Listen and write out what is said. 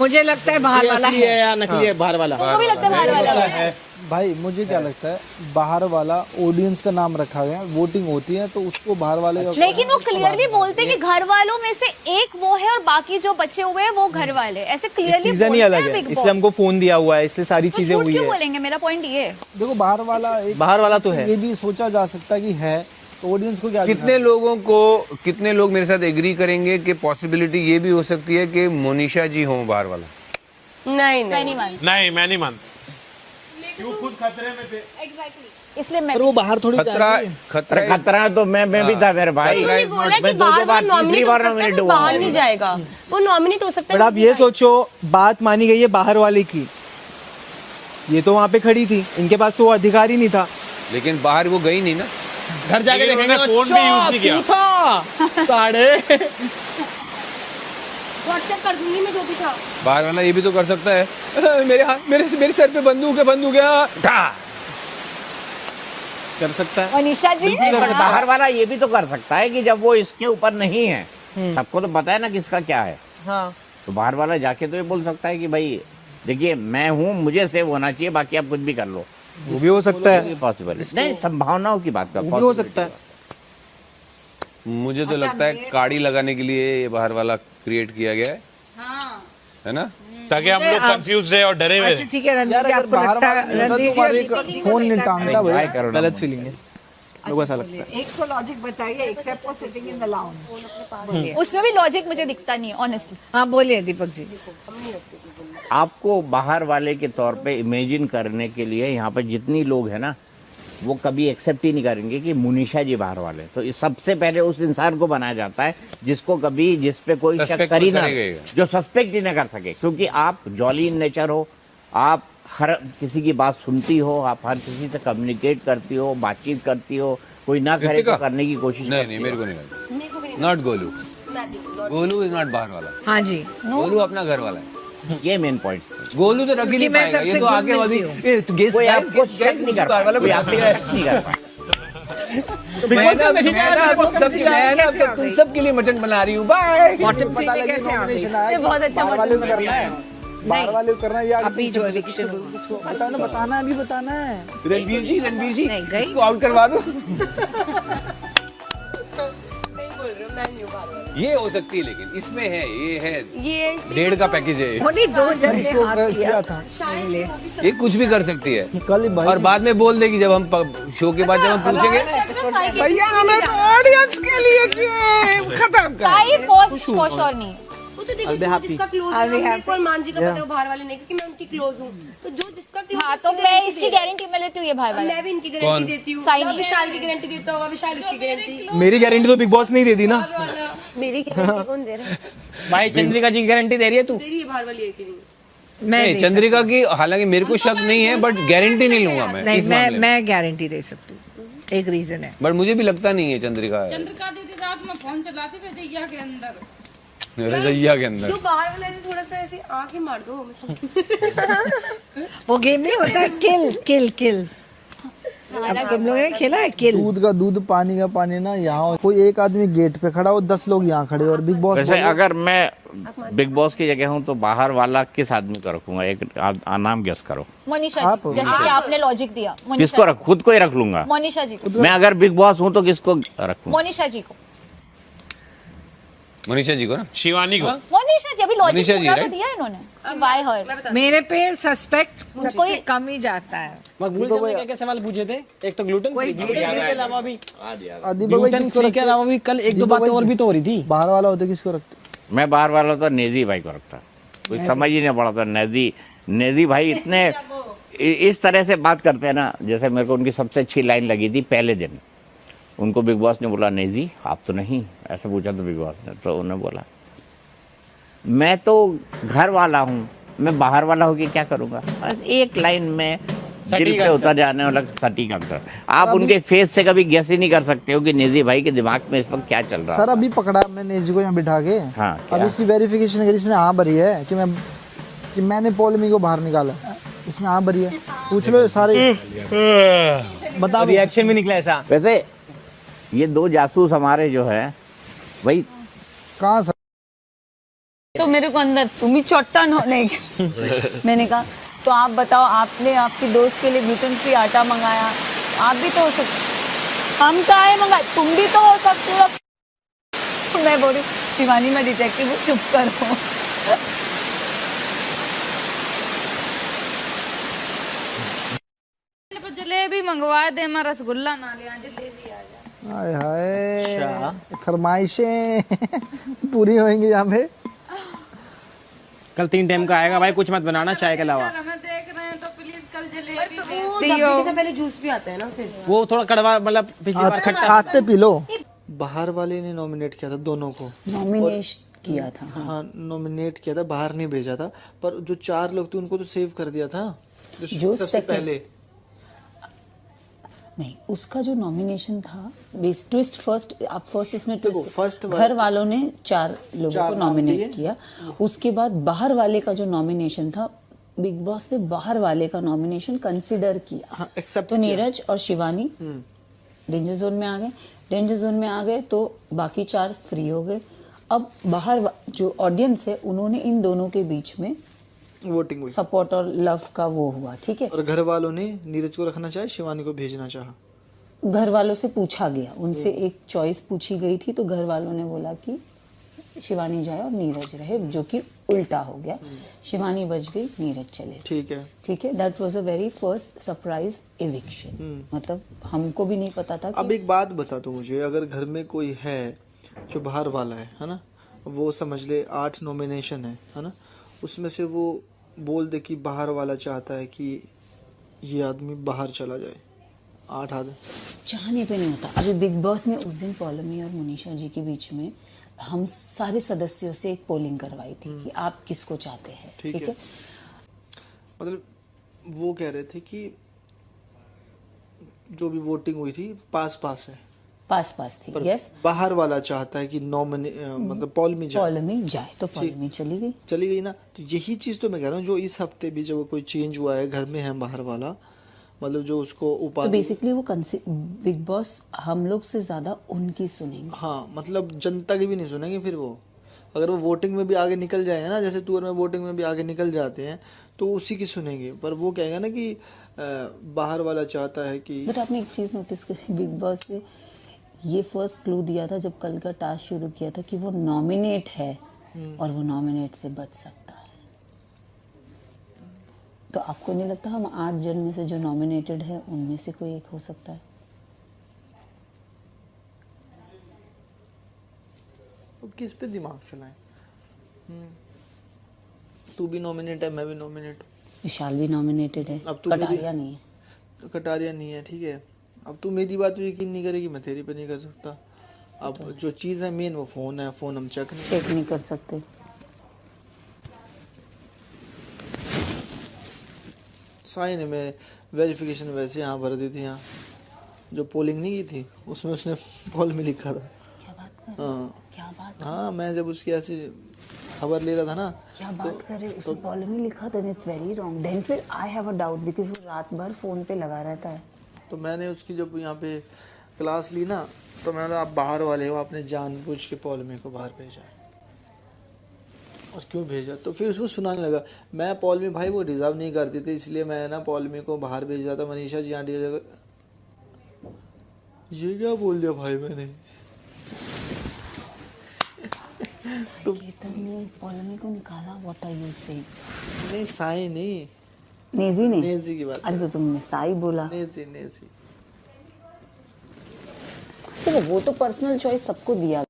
मुझे लगता है बाहर वाला असली है या नकली है बाहर वाला? तुमको भी लगता है बाहर वाला है? भाई मुझे क्या लगता है, बाहर वाला ऑडियंस का नाम रखा गया है, वोटिंग होती है तो उसको बाहर वाले। लेकिन वो क्लियरली बोलते हैं कि घर वालों में से एक वो है और बाकी जो बचे हुए हैं वो घर वाले, ऐसे क्लियरली सीजन ही अलग है, इसलिए हमको फोन दिया हुआ है, इसलिए सारी चीजें हुई क्यों है। बोलेंगे? मेरा पॉइंट ये है, देखो बाहर वाला तो है, ये भी सोचा जा सकता है कि है, तो ऑडियंस को क्या कितने लोग मेरे साथ एग्री करेंगे कि पॉसिबिलिटी ये भी हो सकती है कि मोनिशा जी हो बाहर वाला? नहीं नहीं मानती। नहीं, मैं नहीं मानता। क्यों खुद खतरे में थे? एग्जैक्टली, इसलिए मैं वो बाहर थोड़ी खतरा तो मैं भी था मेरे भाई। बोला कि मैं दो बार तीसरी बार नॉमिनेट हुआ, बाहर नहीं जाएगा, वो नॉमिनेट हो सकता है। बट आप ये सोचो, बात मानी गई है बाहर वाले की, ये तो वहाँ पे खड़ी थी, इनके पास तो वो अधिकार ही नहीं था। लेकिन बाहर वो गई नहीं ना, घर जाके देखेंगे। फोन भी यूज नहीं किया। व्हाट्सएप कर दूंगी मैं जो भी था। बाहर वाला ये भी तो कर सकता है, मेरे सर पे बंदूक है, कर सकता है मनीषा जी बाहर वाला ये भी तो कर सकता है कि जब वो इसके ऊपर नहीं है, सबको तो पता है ना किसका क्या है, तो बाहर वाला जाके तो ये बोल सकता है कि भाई देखिए मैं हूँ, मुझे सेव होना चाहिए, बाकी आप कुछ भी कर लो। वो भी हो सकता है, पॉसिबल नहीं, संभावनाओं की बात कर, वो भी हो सकता है। मुझे तो लगता है काड़ी लगाने के लिए ये बाहर वाला क्रिएट किया गया है, है ना, ताकि हम लोग कंफ्यूज रहे और डरे हुए। ठीक है रणदीप जी, आपको लगता है फोन नहीं टांगता भाई, गलत फीलिंग है, लोगों को ऐसा लगता है। एक तो लॉजिक बताइए, except for sitting in the lounge. उसमें भी लॉजिक मुझे दिखता नहीं है ऑनेस्टली। हाँ बोलिए दीपक जी। आपको बाहर वाले के तौर पे इमेजिन करने के लिए यहाँ पे जितनी लोग हैं ना, वो कभी एक्सेप्ट ही नहीं करेंगे कि मुनीषा जी बाहर वाले, तो इस सबसे पहले उस इंसान को बनाया जाता है जिसको कभी जिस पे कोई शक कर ही ना, जो सस्पेक्ट ही ना कर सके, क्योंकि आप जॉली इन नेचर हो, आप हर किसी की बात सुनती हो, आप हर किसी से कम्युनिकेट करती हो, बातचीत करती हो, कोई ना करे तो करने की कोशिश नहीं मेरे को नहीं लगता। Not Golu, Golu is not बाहर वाला। हाँ जी, गोलू अपना घर वाला है, ये मेन पॉइंट। गोलू तो रख ही नहीं पाएगा, ये तो आगे वाली कोई आपको शक नहीं कर पाएगा, कोई आपको शक नहीं कर पाएगा। तुम सबके लिए मटन बना रही हूँ, बाय। पता लगे नॉमिनेशन आया, बहुत अच्छा बाहर वाले को करना है, बाहर वाले को करना है, या अभी जो eviction किसको बताना है, अभी बताना है। रणवीर जी नहीं गई, इसको आउट करवा दो। ये हो सकती है, लेकिन इसमें है, ये है, ये 1.5 का पैकेज है, उन्हीं दो जन ने हाथ किया था, ये कुछ भी कर सकती है कल ही और बाद में बोल देगी जब हम शो के बाद जब हम पूछेंगे भैया हमें तो ऑडियंस के लिए किए, खत्म कर। फॉर श्योर नहीं, वो तो देखिए जो जिसका क्लोज है, मेरे को और मान जी का पता है वो बाहर वाले नहीं, क्योंकि मैं उनकी क्लोज हूँ, तो जो जिसका क्लोज। हाँ तो मैं इसकी गारंटी में लेती हूँ, ये भाई वाला। मैं भी इनकी गारंटी देती हूँ, विशाल की गारंटी देता होगा, विशाल इसकी गारंटी। मेरी गारंटी तो बिग बॉस नहीं देती ना, मेरी गारंटी कौन दे रहा है? भाई चंद्रिका जी गारंटी दे रही है तू? दे रही है बाहर वाली है कि नहीं? नहीं, चंद्रिका की हालांकि मेरे को शक नहीं है, बट गारंटी नहीं लूंगा मैं इस मामले में। मैं गारंटी दे सकती हूँ, एक रीजन है, बट मुझे भी लगता नहीं है चंद्रिका दीदी रात में फोन चलाती थी रजैया के अंदर, रजैया के अंदर। जो बाहर वाले ऐसे थोड़ा सा ऐसे आंखें मार दो, वो गेम नहीं होता है किल तुम लोगों ने खेला है किल? दूध का दूध, पानी का पानी ना, यहाँ कोई एक आदमी गेट पे खड़ा हो, 10 लोग यहाँ खड़े और बिग बॉस। वैसे अगर मैं बिग बॉस की जगह हूँ तो बाहर वाला किस आदमी को रखूंगा, एक नाम गेस करो। मोनिशा जी, जैसे कि आपने लॉजिक दिया, किसको रख, खुद को ही रख लूंगा। मोनिशा जी को। मैं अगर बिग बॉस हूँ तो किसको रखूँ? मोनिशा जी को। मनीषा जी को ना, शिवानी को। मोनिशा जी, अभी लॉजिक मनीषा जी, पूरा तो right? दिया इन्होंने, बाय हर। मेरे पे सस्पेक्ट कोई कम ही जाता है। मकबूल साहब ने क्या सवाल पूछे थे? एक तो ग्लूटेन फ्री के अलावा भी के अलावा भी कल एक दो बातें और भी तो हो रही थी। बाहर वाला होते किसको रखते? मैं बाहर वाला तो नेजी भाई को रखता, कुछ समझ ही नहीं पड़ा था। नेजी भाई इतने इस तरह से बात करते हैं ना, जैसे मेरे को उनकी सबसे अच्छी लाइन लगी थी पहले दिन, उनको बिग बॉस ने बोला नेजी आप तो नहीं, ऐसा पूछा तो बिग बॉस ने, तो उन्होंने बोला मैं तो घर वाला हूँ, मैं बाहर वाला होके क्या करूँगा। एक लाइन में दिल पे उतर जाने वाला सटीक आंसर। आप उनके फेस से कभी गेस ही नहीं कर सकते हो कि नेजी भाई के दिमाग में इस वक्त क्या चल रहा है। सर अभी पकड़ा मैंने नेजी को यहाँ बिठा के, हाँ, अब इसकी वेरिफिकेशन करी, इसने हाँ भरी है कि मैंने पॉलमी को बाहर निकाला, इसने हाँ भरी है, पूछ लो सारे, बता रिएक्शन भी निकला ऐसा। वैसे ये 2 जासूस हमारे जो है वही कहाँ तो मेरे को अंदर तुम ही चट्टान होने मैंने कहा तो आप बताओ, आपने आपकी दोस्त के लिए ग्लूटेन फ्री आटा मंगाया, आप भी तो हो सकते, हम चाहे मंगाए, तुम भी तो हो सकते हो। तो मैं बोली शिवानी मैं डिटेक्टिव हूँ, चुप करो। जलेबी मंगवा दे, मैं रसगुल्ला ना ले, जलेबी आ जा। हाय हाय, फरमाइशें पूरी होंगी यहाँ पे। कल 3 टाइम का आएगा भाई, कुछ मत बनाना चाय के अलावा। हमें देख रहे हैं तो प्लीज कल जलेबी वो डब्बे से पहले जूस भी आता है ना, फिर वो थोड़ा कड़वा, मतलब पिछली बार खट्टा। आते पी लो। बाहर वाले ने नॉमिनेट किया था दोनों को, नॉमिनेट किया था। हाँ नॉमिनेट किया था, बाहर नहीं भेजा था, पर जो 4 लोग थे उनको तो सेव कर दिया था जो सबसे पहले। नहीं, उसका जो नॉमिनेशन था बेस ट्विस्ट फर्स्ट, आप फर्स्ट इसमें ट्विस्ट फर्स्ट घर वालों ने 4 लोगों को नॉमिनेट किया। उसके बाद बाहर वाले का जो नॉमिनेशन था, बिग बॉस ने बाहर वाले का नॉमिनेशन कंसिडर किया। हाँ, एक्सेप्ट तो नीरज और शिवानी डेंजर जोन में आ गए। डेंजर जोन में आ गए तो बाकी 4 फ्री हो गए। अब बाहर जो ऑडियंस है उन्होंने इन दोनों के बीच में वोटिंग हुई, सपोर्ट और लव का वो हुआ, ठीक है। और घर वालों ने नीरज को रखना चाहे, शिवानी को भेजना चाहा। घर वालों से पूछा गया, उनसे एक चॉइस पूछी गई थी, तो घर वालों ने बोला कि शिवानी जाए और नीरज रहे, जो कि उल्टा हो गया। शिवानी बच गई, नीरज चले। ठीक है, ठीक है, that was a very first surprise eviction. मतलब हमको भी नहीं पता था कि... अब एक बात बता दो मुझे, अगर घर में कोई है जो बाहर वाला है ना, वो समझ ले 8 नॉमिनेशन है ना, उसमें से वो बोल दे कि बाहर वाला चाहता है कि ये आदमी बाहर चला जाए, 8 आदमी चाहने पे नहीं होता। अभी बिग बॉस में उस दिन पौलमी और मनीषा जी के बीच में हम सारे सदस्यों से एक पोलिंग करवाई थी कि आप किसको चाहते हैं, ठीक है। मतलब वो कह रहे थे कि जो भी वोटिंग हुई थी पास है, पास थी, यस। बाहर वाला चाहता है कि मतलब पौलमी जाए, तो पौलमी चली गई ना। तो यही चीज़ तो मैं कह रहा हूँ, जो इस हफ्ते भी जब कोई चेंज हुआ है, घर में है बाहर वाला, मतलब जो उसको उपाधि, तो बेसिकली वो बिग बॉस हम लोग से ज़्यादा उनकी सुनेंगे। हाँ, मतलब जनता की भी नहीं सुनेंगे फिर वो। अगर वो वोटिंग में भी आगे निकल जाएंगे ना, जैसे तू और मैं वोटिंग में भी आगे निकल जाते हैं, तो उसी की सुनेंगे। पर वो कहेगा ना कि बाहर वाला चाहता है कि... बट आपने एक चीज़ नोटिस करी, बिग बॉस से ये फर्स्ट क्लू दिया था जब कल का टास्क शुरू किया था कि वो नॉमिनेट है और वो नॉमिनेट से बच सकता है। तो आपको नहीं लगता हम 8 जन में से जो नॉमिनेटेड है उनमें से कोई एक हो सकता है? अब किस पे दिमाग चलाएं? तू भी नॉमिनेट है, मैं भी नॉमिनेट हूँ, विशाल भी नॉमिनेटेड है, अब तू कटारिया नहीं है। कटारिया नहीं है, ठीक है। अब तू मेरी बात पे यकीन नहीं करेगी, मैं तेरी पे नहीं कर सकता। अब जो चीज़ है मेन वो फ़ोन है, फ़ोन हम चेक नहीं कर सकते। साइन ने मैं वेरिफिकेशन वैसे यहाँ भर दी थी, यहाँ जो पोलिंग नहीं की थी उसमें उसने पोल में लिखा था। क्या बात कर रहे हो? क्या बात? हाँ, मैं जब उसकी ऐसी खबर ले रहा था ना, क्या बात कर रहे हो? उसने पोल में लिखा था, इट्स वेरी रॉन्ग। देन फिर I have a doubt because वो रात भर फ़ोन पे लगा रहता है। तो मैंने उसकी जब यहाँ पे क्लास ली ना, तो मैंने, आप बाहर वाले हो, आपने जानबूझ के पौलमी को बाहर भेजा, और क्यों भेजा? तो फिर उसको सुनाने लगा, मैं पौलमी भाई वो डिज़र्व नहीं करती थी, इसलिए मैं ना पौलमी को बाहर भेज रहा था। मनीषा जी आंटी, ये क्या बोल दिया भाई मैंने? तो ने पौलमी को निकाला, व्हाट आर यू सेइंग? नहीं, साई नहीं, नेजी की बात। अरे तो तुमने साई बोला। नेजी तो वो तो पर्सनल चॉइस सबको दिया।